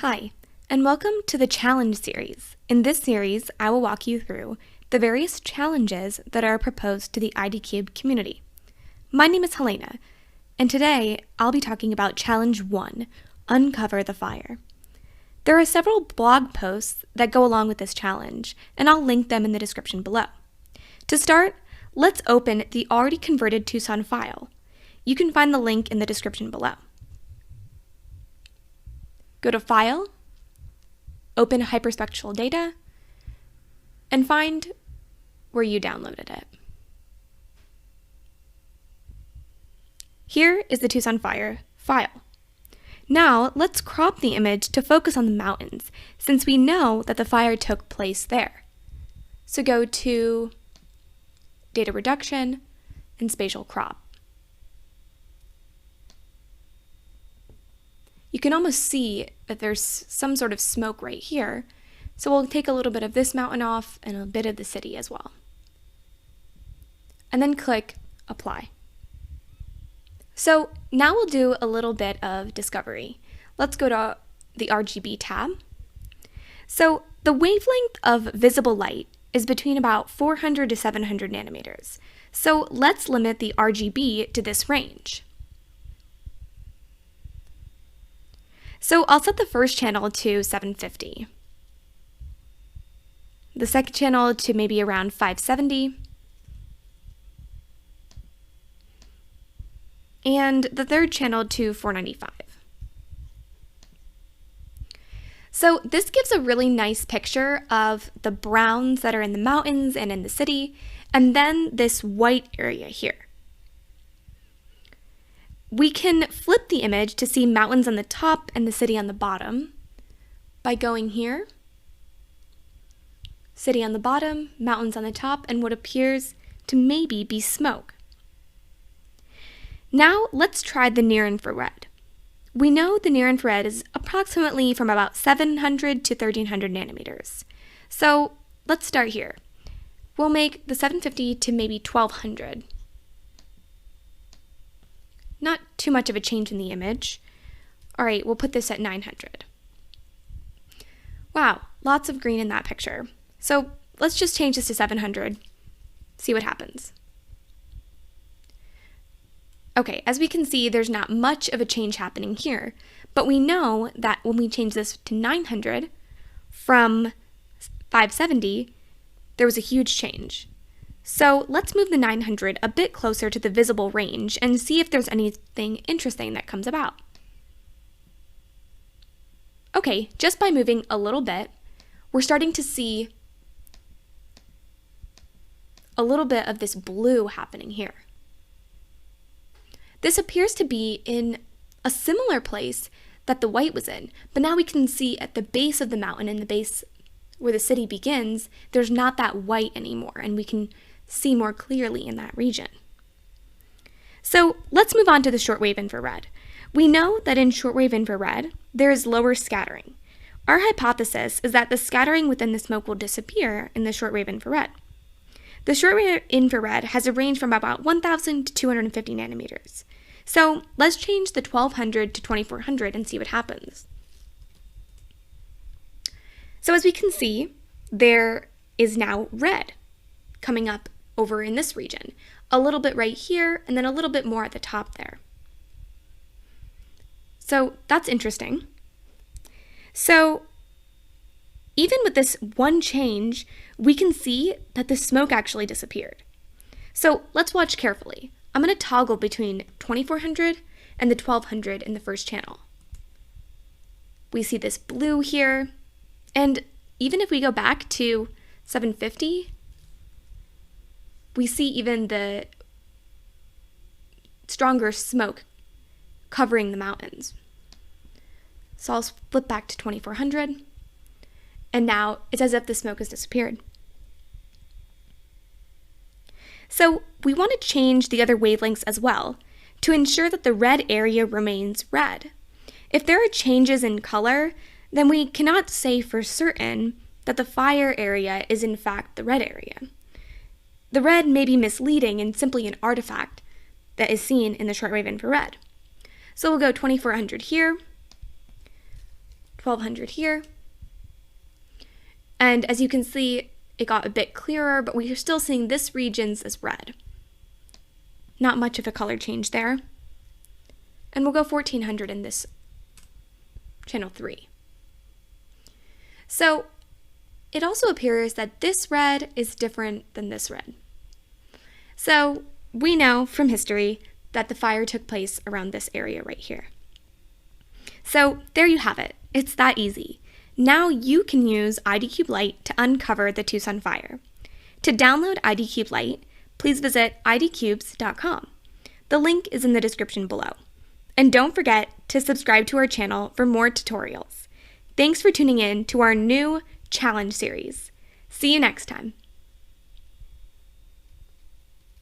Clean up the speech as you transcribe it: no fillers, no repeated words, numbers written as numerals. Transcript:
Hi, and welcome to the Challenge series. In this series, I will walk you through the various challenges that are proposed to the IDCube community. My name is Helena, and today I'll be talking about Challenge 1, Uncover the Fire. There are several blog posts that go along with this challenge, and I'll link them in the description below. To start, let's open the already converted Tucson file. You can find the link in the description below. Go to File, open Hyperspectral Data, and find where you downloaded it. Here is the Tucson Fire file. Now, let's crop the image to focus on the mountains, since we know that the fire took place there. So go to Data Reduction and Spatial Crop. You can almost see that there's some sort of smoke right here, so we'll take a little bit of this mountain off and a bit of the city as well. And then click Apply. So now we'll do a little bit of discovery. Let's go to the RGB tab. So the wavelength of visible light is between about 400 to 700 nanometers. So let's limit the RGB to this range. So I'll set the first channel to 750, the second channel to maybe around 570, and the third channel to 495. So this gives a really nice picture of the browns that are in the mountains and in the city, and then this white area here. We can flip the image to see mountains on the top and the city on the bottom by going here, city on the bottom, mountains on the top, and what appears to maybe be smoke. Now let's try the near infrared. We know the near infrared is approximately from about 700 to 1300 nanometers. So let's start here. We'll make the 750 to maybe 1200. Not too much of a change in the image. All right, we'll put this at 900. Wow, lots of green in that picture. So let's just change this to 700, see what happens. Okay, as we can see, there's not much of a change happening here, but we know that when we change this to 900 from 570, there was a huge change. So let's move the 900 a bit closer to the visible range and see if there's anything interesting that comes about. Okay, just by moving a little bit, we're starting to see a little bit of this blue happening here. This appears to be in a similar place that the white was in, but now we can see at the base of the mountain, in the base where the city begins, there's not that white anymore, and we can see more clearly in that region. So let's move on to the shortwave infrared. We know that in shortwave infrared, there is lower scattering. Our hypothesis is that the scattering within the smoke will disappear in the shortwave infrared. The shortwave infrared has a range from about 1000 to 250 nanometers. So let's change the 1200 to 2400 and see what happens. So as we can see, there is now red coming up over in this region, a little bit right here, and then a little bit more at the top there. So that's interesting. So even with this one change, we can see that the smoke actually disappeared. So let's watch carefully. I'm going to toggle between 2400 and the 1200 in the first channel. We see this blue here, and even if we go back to 750, we see even the stronger smoke covering the mountains. So I'll flip back to 2400, and now it's as if the smoke has disappeared. So we want to change the other wavelengths as well to ensure that the red area remains red. If there are changes in color, then we cannot say for certain that the fire area is in fact the red area. The red may be misleading and simply an artifact that is seen in the shortwave infrared. So we'll go 2400 here, 1200 here. And as you can see, it got a bit clearer, but we are still seeing this regions as red. Not much of a color change there. And we'll go 1400 in this channel 3. So it also appears that this red is different than this red. So we know from history that the fire took place around this area right here. So there you have it. It's that easy. Now you can use IDCube Lite to uncover the Tucson fire. To download IDCube Lite, please visit idcubes.com. The link is in the description below. And don't forget to subscribe to our channel for more tutorials. Thanks for tuning in to our new challenge series. See you next time.